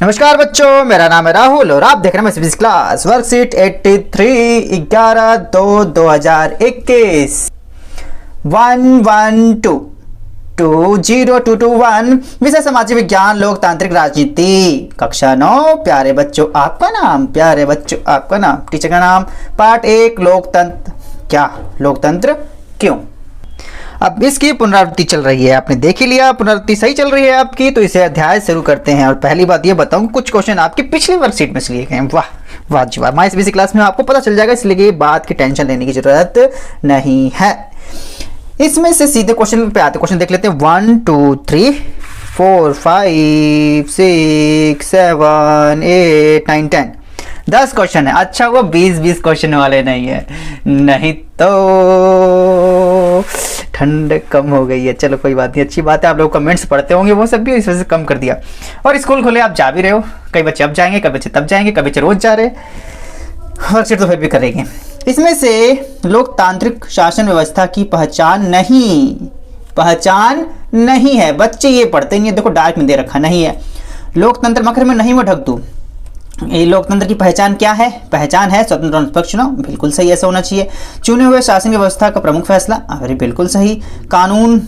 नमस्कार बच्चों, मेरा नाम है राहुल और आप देख रहे हैं फिजिक्स क्लास वर्कशीट 83 11/2/2021 112 20221 विषय सामाजिक विज्ञान लोकतांत्रिक राजनीति कक्षा 9। प्यारे बच्चों आपका नाम, प्यारे बच्चों आपका नाम, टीचर का नाम। पार्ट 1 लोकतंत्र। क्या लोकतंत्र क्यों? अब इसकी पुनरावृत्ति चल रही है, आपने देख ही लिया, पुनरावृत्ति सही चल रही है आपकी, तो इसे अध्याय शुरू करते हैं। और पहली बात ये बताऊं, कुछ क्वेश्चन आपकी पिछली वर्कशीट में से लिए गए हैं। वाह वाह जी वाह, माई सीबीएसई क्लास में आपको पता चल जाएगा, इसलिए बात की टेंशन लेने की जरूरत नहीं है। इसमें से सीधे क्वेश्चन पे आते, क्वेश्चन देख लेते हैं। 1 2 3 4 5 6 7 8 9 10 10 क्वेश्चन है। अच्छा वो 20 क्वेश्चन वाले नहीं है, नहीं तो ठंड कम हो गई है। चलो कोई बात नहीं, अच्छी बात है। आप लोग कमेंट्स पढ़ते होंगे, वो सब भी इस वजह से कम कर दिया। और स्कूल खुले, आप जा भी रहे हो, कई बच्चे अब जाएंगे, कई बच्चे तब जाएंगे, कई बच्चे रोज जा रहे हैं, वर्कशीट तो फिर भी करेंगे। इसमें से लोकतांत्रिक शासन व्यवस्था की पहचान नहीं है। बच्चे ये पढ़ते नहीं है, देखो डार्क में दे रखा नहीं है। लोकतंत्र मकर में नहीं में ढक दूं। ये लोकतंत्र की पहचान क्या है? पहचान है स्वतंत्र और निष्पक्ष चुनाव, बिल्कुल सही, ऐसा होना चाहिए। चुने हुए शासन व्यवस्था का प्रमुख फैसला, अरे बिल्कुल सही। कानून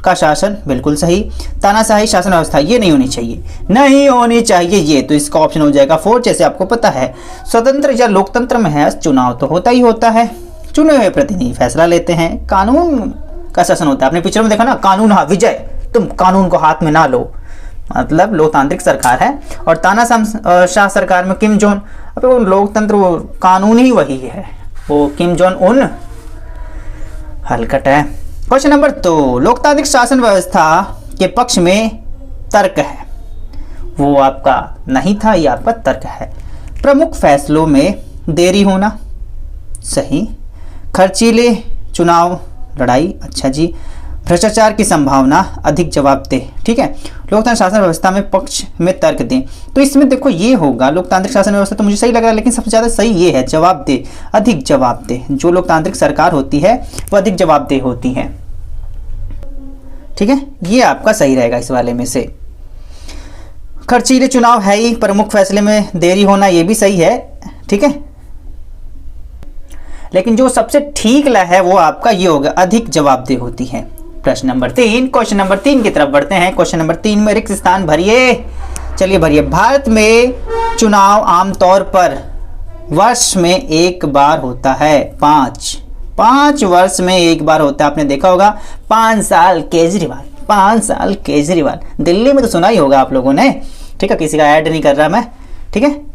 का शासन, बिल्कुल सही। तानाशाही शासन व्यवस्था, ये नहीं होनी चाहिए, नहीं होनी चाहिए ये, तो इसका ऑप्शन हो जाएगा 4। जैसे आपको पता है स्वतंत्र या लोकतंत्र में है चुनाव तो होता ही होता है, चुने हुए प्रतिनिधि फैसला लेते हैं, कानून का शासन होता है। आपने पिक्चर में देखा ना, कानून हाँ विजय, तुम कानून को हाथ में ना लो, मतलब लोकतांत्रिक सरकार है। और तानाशाह सरकार में किम जोन, अब वो लोकतंत्र, वो कानून ही वही है, वो किम जोन उन हलकट है। क्वेश्चन नंबर 2, लोकतांत्रिक शासन व्यवस्था के पक्ष में तर्क है, वो आपका नहीं था, ये आपका तर्क है। प्रमुख फैसलों में देरी होना, सही। खर्चीले चुनाव लड़ाई, अच्छा जी। भ्रष्टाचार की संभावना, अधिक जवाबदेह, ठीक है। लोकतांत्रिक शासन व्यवस्था में पक्ष में तर्क दें, तो इसमें देखो ये होगा लोकतांत्रिक शासन व्यवस्था, तो मुझे सही लग रहा है, लेकिन सबसे ज़्यादा सही ये है जवाबदेह, अधिक जवाबदेह। जो लोकतांत्रिक सरकार होती है वो अधिक जवाबदेह होती है, ठीक है, ये आपका सही रहेगा इस वाले में से। खर्चीले चुनाव है ही, प्रमुख फैसले में देरी होना, ये भी सही है, ठीक है। लेकिन जो सबसे ठीक है वो आपका ये होगा, अधिक जवाबदेह होती है। प्रश्न नंबर 3, क्वेश्चन नंबर 3 की तरफ बढ़ते हैं। क्वेश्चन नंबर 3 में रिक्त स्थान भरिए, चलिए भरिए। भारत में चुनाव आमतौर पर वर्ष में एक बार होता है, 5 वर्ष में एक बार होता है। आपने देखा होगा 5 साल केजरीवाल, 5 साल केजरीवाल, दिल्ली में तो सुना ही होगा आप लोगों ने, ठीक है, किसी का ऐड नहीं कर रहा मैं, ठीक है।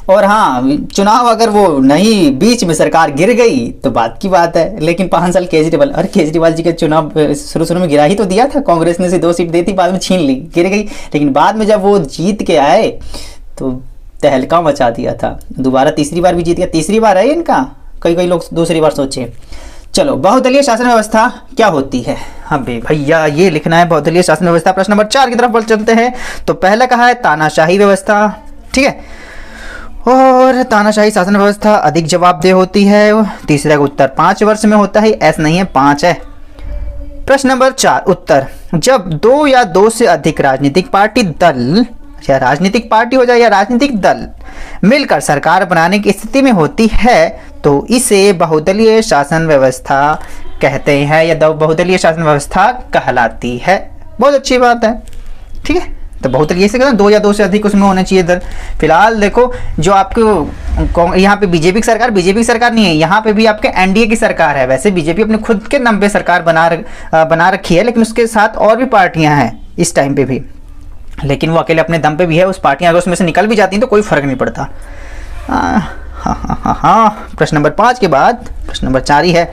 और हाँ, चुनाव अगर वो नहीं, बीच में सरकार गिर गई तो बात की बात है, लेकिन 5 साल केजरीवाल, अरे केजरीवाल जी के चुनाव शुरू में गिरा ही तो दिया था, कांग्रेस ने से 2 सीट दी थी, बाद में छीन ली, गिर गई, लेकिन बाद में जब वो जीत के आए तो तहलका मचा दिया था। दोबारा तीसरी बार भी जीत गया, तीसरी बार है इनका, कई लोग दूसरी बार सोचे। चलो, बहुदलीय शासन व्यवस्था क्या होती है? हाँ भैया ये लिखना है, बहुदलीय शासन व्यवस्था। प्रश्न नंबर 4 की तरफ बढ़ चलते हैं। तो पहला कहा है तानाशाही व्यवस्था, ठीक है, और तानाशाही शासन व्यवस्था अधिक जवाबदेह होती है। तीसरा का उत्तर 5 वर्ष में होता है, ऐसा नहीं है, 5 है। प्रश्न नंबर 4 उत्तर, जब 2 या 2 से अधिक राजनीतिक पार्टी दल, या राजनीतिक पार्टी हो जाए या राजनीतिक दल, मिलकर सरकार बनाने की स्थिति में होती है तो इसे बहुदलीय शासन व्यवस्था कहते हैं, या बहुदलीय शासन व्यवस्था कहलाती है। बहुत अच्छी बात है, ठीक है। तो बहुदलीय से कहते हैं 2 या 2 से अधिक उसमें होना चाहिए दल। फिलहाल देखो जो आपको यहाँ पे बीजेपी की सरकार नहीं है, यहाँ पे भी आपके एनडीए की सरकार है। वैसे बीजेपी अपने खुद के नाम पे सरकार बना रखी है, लेकिन उसके साथ और भी पार्टियां हैं इस टाइम पे भी, लेकिन वो अकेले अपने दम पे भी है। उस पार्टियां अगर उसमें से निकल भी जाती हैं तो कोई फर्क नहीं पड़ता। हाँ। प्रश्न नंबर 5 के बाद प्रश्न नंबर 4 ही है।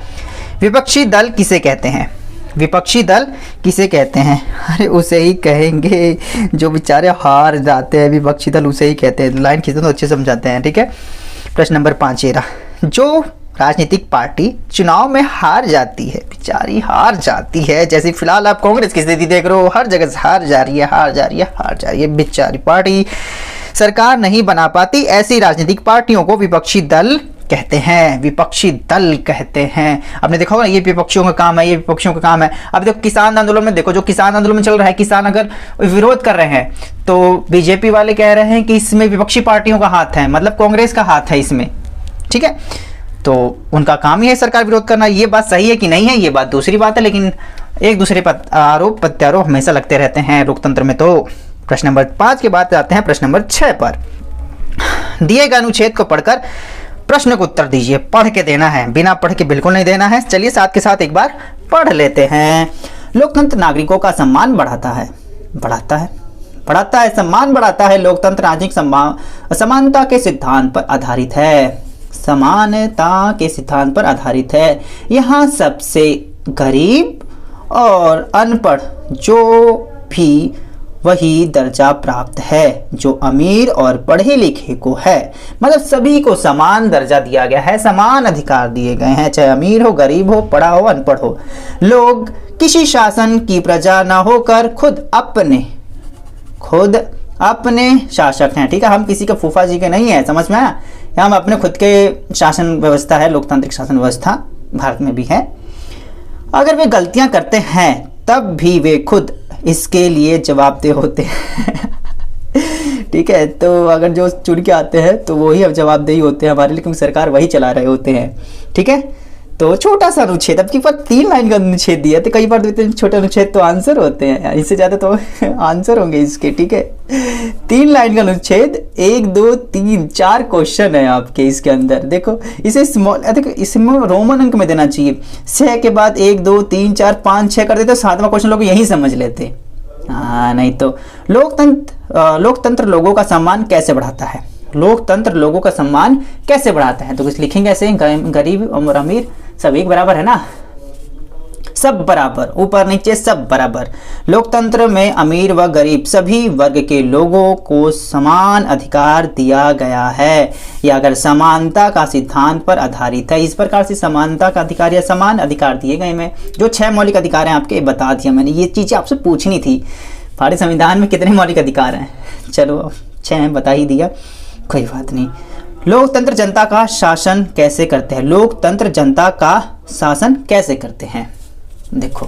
विपक्षी दल किसे कहते हैं? विपक्षी दल किसे कहते हैं? अरे उसे ही कहेंगे जो बेचारे हार जाते हैं, विपक्षी दल उसे ही कहते हैं। लाइन खींचते तो अच्छे समझाते हैं, ठीक है। प्रश्न नंबर 5 ये रहा, जो राजनीतिक पार्टी चुनाव में हार जाती है, बेचारी हार जाती है, जैसे फिलहाल आप कांग्रेस की स्थिति देख रहे हो, हर जगह से हार जा रही है, बेचारी पार्टी सरकार नहीं बना पाती, ऐसी राजनीतिक पार्टियों को विपक्षी दल कहते हैं, विपक्षी दल कहते हैं। आपने देखा होगा ये विपक्षियों का काम है, ये विपक्षियों का काम है। अब देखो किसान आंदोलन में, देखो जो किसान आंदोलन चल रहा है, किसान अगर विरोध कर रहे हैं तो बीजेपी वाले कह रहे हैं कि इसमें विपक्षी पार्टियों का हाथ है, मतलब कांग्रेस का हाथ है इसमें, ठीक है। तो उनका काम ही है सरकार विरोध करना। ये बात सही है कि नहीं है, ये बात दूसरी बात है, लेकिन एक दूसरे पर आरोप प्रत्यारोप हमेशा लगते रहते हैं लोकतंत्र में। तो प्रश्न नंबर 5 के बाद आते हैं प्रश्न नंबर 6 पर। दिए गए अनुच्छेद को पढ़कर प्रश्न को उत्तर दीजिए। पढ़ के देना है, बिना पढ़ के बिल्कुल नहीं देना है। चलिए साथ के साथ एक बार पढ़ लेते हैं। लोकतंत्र नागरिकों का सम्मान बढ़ाता है, सम्मान बढ़ाता है। लोकतंत्र राजनीतिक समानता के सिद्धांत पर आधारित है, समानता के सिद्धांत पर आधारित है। यहाँ सबसे गरीब और अनपढ़ जो भी वही दर्जा प्राप्त है जो अमीर और पढ़े लिखे को है। मतलब सभी को समान दर्जा दिया गया है, समान अधिकार दिए गए हैं, चाहे अमीर हो, गरीब हो, पढ़ा हो, अनपढ़ हो। लोग किसी शासन की प्रजा न होकर खुद अपने शासक हैं, ठीक है। हम किसी के फूफा जी के नहीं है, समझ में आया। हम अपने खुद के शासन व्यवस्था है, लोकतांत्रिक शासन व्यवस्था भारत में भी है। अगर वे गलतियां करते हैं तब भी वे खुद इसके लिए जवाबदेह होते हैं ठीक है। तो अगर जो चुन के आते हैं तो वही अब जवाबदेही होते हैं हमारे लिए, क्योंकि सरकार वही चला रहे होते हैं, ठीक है। तो छोटा सा अनुच्छेद, अब की बार 3 लाइन का अनुच्छेद दिया, तो कई बार तो इतने छोटे अनुच्छेद तो आंसर होते हैं, इससे ज़्यादा तो आंसर होंगे इसके, ठीक है। 3 लाइन का अनुच्छेद, 1 2 3 4 क्वेश्चन है आपके इसके अंदर। देखो इसे स्मॉल, देखो इसमें रोमन अंक में देना चाहिए। 6 के बाद 1 2 3 4 5 6 कर देते तो 7वां क्वेश्चन लोग यही समझ लेते। हाँ नहीं तो लोकतंत्र लोगों का सम्मान कैसे बढ़ाता है, लोकतंत्र लोगों का सम्मान कैसे बढ़ाता है। तो कुछ लिखेंगे ऐसे, गरीब और अमीर सब एक बराबर है ना, सब बराबर, ऊपर नीचे सब बराबर। लोकतंत्र में अमीर व गरीब सभी वर्ग के लोगों को समान अधिकार दिया गया है। या अगर समानता का सिद्धांत पर आधारित है, इस प्रकार से समानता का अधिकार या समान अधिकार दिए गए। में जो 6 मौलिक अधिकार हैं आपके बता दिया मैंने, ये चीज़ें आपसे पूछनी थी। भारतीय संविधान में कितने मौलिक अधिकार हैं, चलो 6 बता ही दिया, कोई बात नहीं। लोकतंत्र जनता का शासन कैसे करते हैं, लोकतंत्र जनता का शासन कैसे करते हैं, देखो।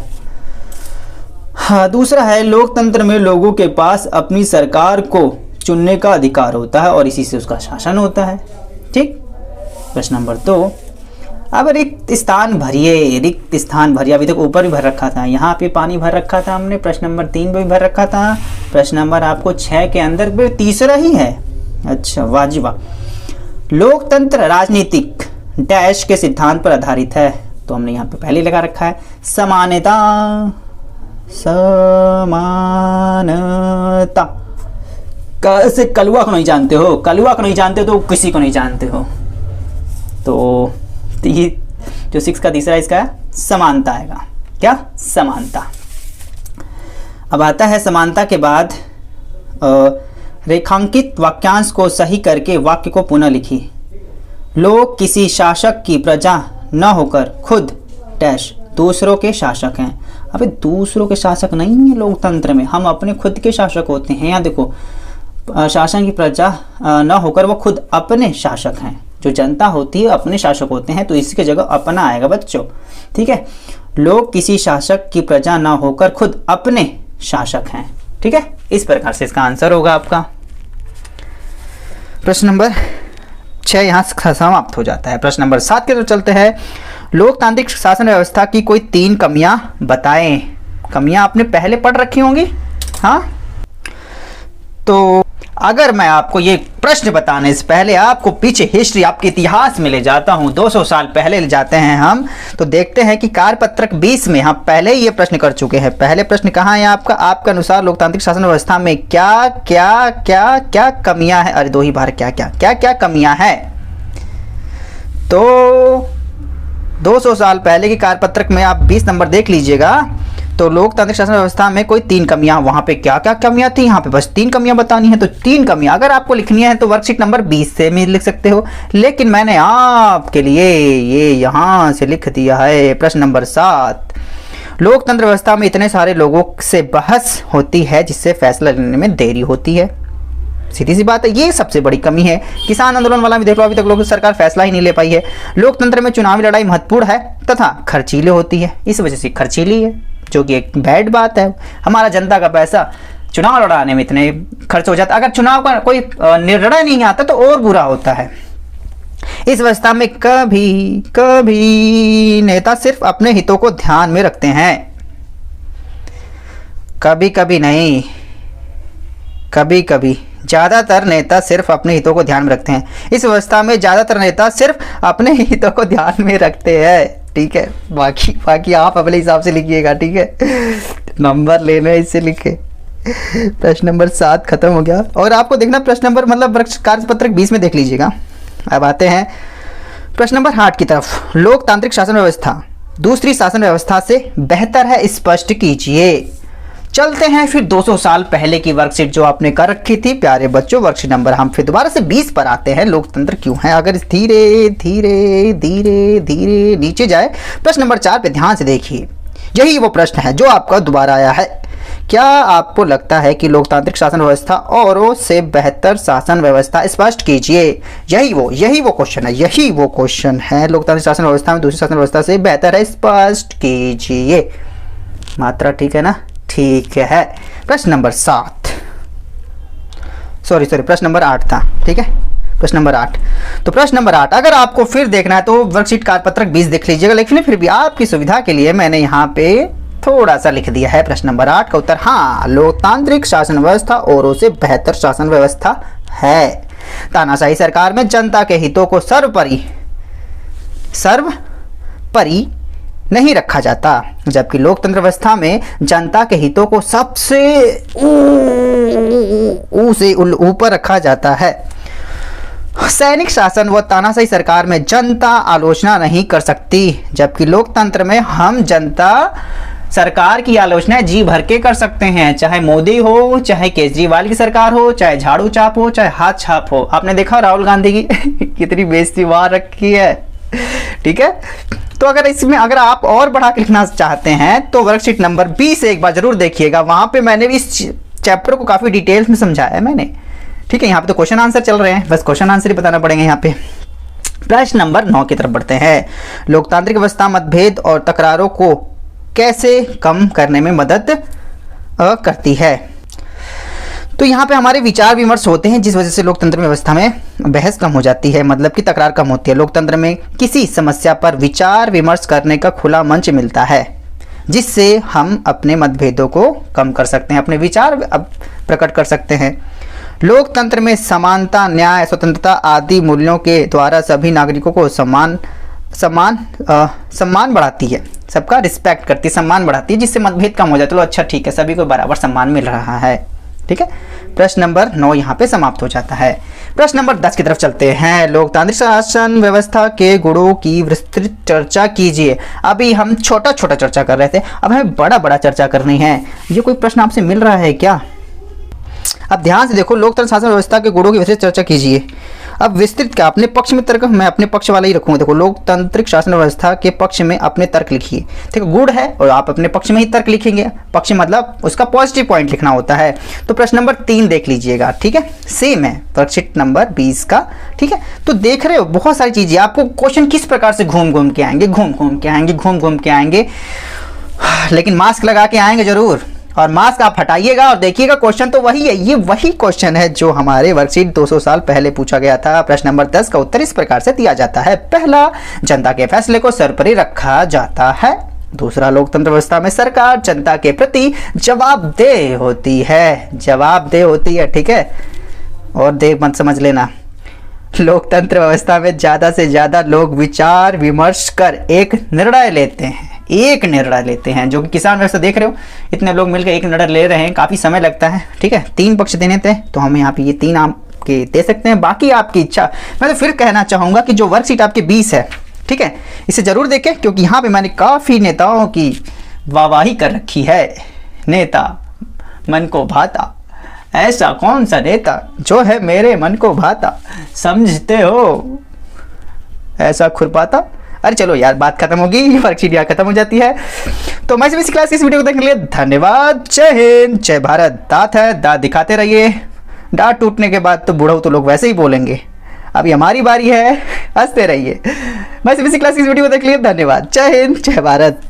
हाँ दूसरा है, लोकतंत्र में लोगों के पास अपनी सरकार को चुनने का अधिकार होता है और इसी से उसका शासन होता है, ठीक। प्रश्न नंबर 2, अब रिक्त स्थान भरिए, रिक्त स्थान भरिए। अभी तक ऊपर भी भर रखा था, यहाँ पे पानी भर रखा था हमने, प्रश्न नंबर 3 में भी भर रखा था, प्रश्न नंबर आपको 6 के अंदर भी तीसरा ही है। अच्छा वाह जी वाह। लोकतंत्र राजनीतिक डैश के सिद्धांत पर आधारित है, तो हमने यहाँ पे पहले लगा रखा है, समानता, समानता। कैसे कलुआ को नहीं जानते हो, कलुआ को नहीं जानते तो किसी को नहीं जानते हो। तो ये जो 6 का तीसरा इसका समानता आएगा, क्या समानता। अब आता है समानता के बाद रेखांकित वाक्यांश को सही करके वाक्य को पुनः लिखिए। लोग किसी शासक की प्रजा न होकर खुद डैश दूसरों के शासक हैं। अबे दूसरों के शासक नहीं है लोकतंत्र में, हम अपने खुद के शासक होते हैं। यहाँ देखो शासन की प्रजा न होकर वो खुद अपने शासक हैं, जो जनता होती है अपने शासक होते हैं, तो इसकी जगह अपना आएगा बच्चों, ठीक है। लोग किसी शासक की प्रजा न होकर खुद अपने शासक हैं, ठीक है। इस प्रकार से इसका आंसर होगा आपका। प्रश्न नंबर 6 यहाँ समाप्त हो जाता है। प्रश्न नंबर 7 की तरफ चलते हैं। लोकतांत्रिक शासन व्यवस्था की कोई 3 कमियां बताएं। कमियां आपने पहले पढ़ रखी होंगी, हाँ। तो अगर मैं आपको ये प्रश्न बताने से पहले आपको पीछे हिस्ट्री, आपके इतिहास में ले जाता हूं, 200 साल पहले ले जाते हैं हम, तो देखते हैं कि कार्यपत्रक 20 में हम पहले ही ये प्रश्न कर चुके हैं। पहले प्रश्न कहाँ है आपका, आपके अनुसार लोकतांत्रिक शासन व्यवस्था में क्या क्या क्या क्या कमियां हैं। अरे 2 ही बार क्या क्या क्या क्या कमियां हैं। तो 200 साल पहले के कार्यपत्रक में आप 20 नंबर देख लीजिएगा। तो लोकतांत्रिक शासन व्यवस्था में कोई 3 कमियां, वहां पे क्या क्या कमियां थी, यहाँ पे बस 3 कमियां बतानी है। तो 3 कमियां अगर आपको लिखनी है तो वर्कशीट नंबर 20 से भी लिख सकते हो, लेकिन मैंने आपके लिए ये यहाँ से लिख दिया है। प्रश्न नंबर 7, लोकतंत्र व्यवस्था में इतने सारे लोगों से बहस होती है जिससे फैसला लेने में देरी होती है। सीधी सी बात है, ये सबसे बड़ी कमी है। किसान आंदोलन वाला भी देख लो, अभी तक लोग सरकार फैसला ही नहीं ले पाई है। लोकतंत्र में चुनावी लड़ाई महत्वपूर्ण है तथा खर्चीली होती है, इस वजह से खर्चीली है, जो कि एक बैड बात है। हमारा जनता का पैसा चुनाव लड़ाने में इतने खर्च हो जाता, अगर चुनाव का कोई निर्णय नहीं आता तो और बुरा होता है। इस व्यवस्था में कभी कभी नेता सिर्फ अपने हितों को ध्यान में रखते हैं, कभी कभी नहीं, कभी कभी ज़्यादातर नेता सिर्फ अपने हितों को ध्यान में रखते हैं। इस व्यवस्था में ज़्यादातर नेता सिर्फ अपने हितों को ध्यान में रखते हैं, ठीक है। बाकी आप अपने हिसाब से लिखिएगा, ठीक है। नंबर लेने इससे लिखे। प्रश्न नंबर 7 खत्म हो गया। और आपको देखना प्रश्न नंबर मतलब कार्यपत्रक 20 में देख लीजिएगा। अब आते हैं प्रश्न नंबर 8 की तरफ। लोकतांत्रिक शासन व्यवस्था दूसरी शासन व्यवस्था से बेहतर है, स्पष्ट कीजिए। चलते हैं फिर 200 साल पहले की वर्कशीट जो आपने कर रखी थी प्यारे बच्चों। वर्कशीट नंबर हम फिर दोबारा से 20 पर आते हैं। लोकतंत्र क्यों है, अगर धीरे धीरे धीरे धीरे नीचे जाए, प्रश्न नंबर 4 पे ध्यान से देखिए। यही वो प्रश्न है जो आपका दोबारा आया है। क्या आपको लगता है कि लोकतांत्रिक शासन व्यवस्था औरों से बेहतर शासन व्यवस्था, स्पष्ट कीजिए। यही वो क्वेश्चन है। लोकतांत्रिक शासन व्यवस्था में दूसरी शासन व्यवस्था से बेहतर है, स्पष्ट कीजिए। मात्रा ठीक है ना, ठीक है। प्रश्न नंबर 7 सॉरी प्रश्न नंबर 8 था, ठीक है। प्रश्न नंबर 8, तो प्रश्न नंबर 8 अगर आपको फिर देखना है तो वर्कशीट कार्यपत्रक 20 देख लीजिएगा, लेकिन फिर भी आपकी सुविधा के लिए मैंने यहाँ पे थोड़ा सा लिख दिया है। प्रश्न नंबर 8 का उत्तर हाँ, लोकतांत्रिक शासन व्यवस्था औरों से बेहतर शासन व्यवस्था है। तानाशाही सरकार में जनता के हितों को सर्वोपरि नहीं रखा जाता, जबकि लोकतंत्र व्यवस्था में जनता के हितों को सबसे ऊपर रखा जाता है। सैनिक शासन व तानाशाही सरकार में जनता आलोचना नहीं कर सकती, जबकि लोकतंत्र में हम जनता सरकार की आलोचना जी भर के कर सकते हैं, चाहे मोदी हो, चाहे केजरीवाल की सरकार हो, चाहे झाड़ू चाप हो, चाहे हाथ छाप हो। आपने देखा राहुल गांधी की कितनी बेइज्जती वहां रखी है, ठीक है। तो अगर आप और बढ़ा के लिखना चाहते हैं तो वर्कशीट नंबर 20 एक बार जरूर देखिएगा। वहां पे मैंने इस चैप्टर को काफी डिटेल्स में समझाया है मैंने, ठीक है। यहाँ पे तो क्वेश्चन आंसर चल रहे हैं, बस क्वेश्चन आंसर ही बताना पड़ेंगे यहाँ पे। प्रश्न नंबर 9 की तरफ बढ़ते हैं। लोकतांत्रिक व्यवस्था मतभेद और तकरारों को कैसे कम करने में मदद करती है। तो यहाँ पे हमारे विचार विमर्श होते हैं, जिस वजह से लोकतंत्र व्यवस्था में बहस कम हो जाती है, मतलब कि तकरार कम होती है। लोकतंत्र में किसी समस्या पर विचार विमर्श करने का खुला मंच मिलता है, जिससे हम अपने मतभेदों को कम कर सकते हैं, अपने विचार प्रकट कर सकते हैं। लोकतंत्र में समानता, न्याय, स्वतंत्रता आदि मूल्यों के द्वारा सभी नागरिकों को सम्मान बढ़ाती है, सबका रिस्पेक्ट करती है, सम्मान बढ़ाती है, जिससे मतभेद कम हो जाता है। चलो अच्छा ठीक है, सभी को बराबर सम्मान मिल रहा है, ठीक है। प्रश्न नंबर 9 यहाँ पे समाप्त हो जाता है। प्रश्न नंबर 10 की तरफ चलते हैं। लोकतांत्रिक शासन व्यवस्था के गुणों की विस्तृत चर्चा कीजिए। अभी हम छोटा छोटा चर्चा कर रहे थे, अब हमें बड़ा बड़ा चर्चा करनी है। ये कोई प्रश्न आपसे मिल रहा है क्या? अब ध्यान से देखो, लोकतंत्र शासन व्यवस्था के गुणों की विस्तृत चर्चा कीजिए। अब विस्तृत क्या, अपने पक्ष में तर्क, मैं अपने पक्ष वाला ही रखूंगा। देखो, लोकतांत्रिक शासन व्यवस्था के पक्ष में अपने तर्क लिखिए, ठीक है। गुण है और आप अपने पक्ष में ही तर्क लिखेंगे, पक्ष मतलब उसका पॉजिटिव पॉइंट लिखना होता है। तो प्रश्न नंबर 3 देख लीजिएगा, ठीक है, सेम है वर्कशीट नंबर 20 का, ठीक है। तो देख रहे हो बहुत सारी चीजें, आपको क्वेश्चन किस प्रकार से घूम घूम के आएंगे, लेकिन मास्क लगा के आएंगे जरूर, और मास्क आप हटाइएगा और देखिएगा क्वेश्चन तो वही है। ये वही क्वेश्चन है जो हमारे वर्कशीट 200 साल पहले पूछा गया था। प्रश्न नंबर 10 का उत्तर इस प्रकार से दिया जाता है। पहला, जनता के फैसले को सर्वोपरि रखा जाता है। दूसरा, लोकतंत्र व्यवस्था में सरकार जनता के प्रति जवाबदेह होती है, ठीक है। और देख मत समझ लेना, लोकतंत्र व्यवस्था में ज्यादा से ज्यादा लोग विचार विमर्श कर एक निर्णय लेते हैं, जो कि किसान व्यवस्था देख रहे हो, इतने लोग मिलकर एक निर्णय ले रहे हैं, काफी समय लगता है, ठीक है। 3 पक्ष देने थे तो हम यहाँ पे ये 3 आपके दे सकते हैं, बाकी आपकी इच्छा। मैं तो फिर कहना चाहूंगा कि जो वर्कशीट आपके 20 है, ठीक है, इसे जरूर देखें, क्योंकि यहाँ पे मैंने काफी नेताओं की वाहवाही कर रखी है। नेता मन को भाता, ऐसा कौन सा नेता जो है मेरे मन को भाता, समझते हो ऐसा खुरपाता। अरे चलो यार, बात खत्म होगी, वर्कशीट यहाँ खत्म हो जाती है। तो मैं इसी क्लास की इस वीडियो को देखने के लिए धन्यवाद। जय हिंद, जय भारत। दांत है, दांत दिखाते रहिए, डांट टूटने के बाद तो बूढ़ों तो लोग वैसे ही बोलेंगे। अभी हमारी बारी है, हंसते रहिए। बस इसी क्लास की वीडियो को देख लिए, धन्यवाद। जय हिंद, जय भारत।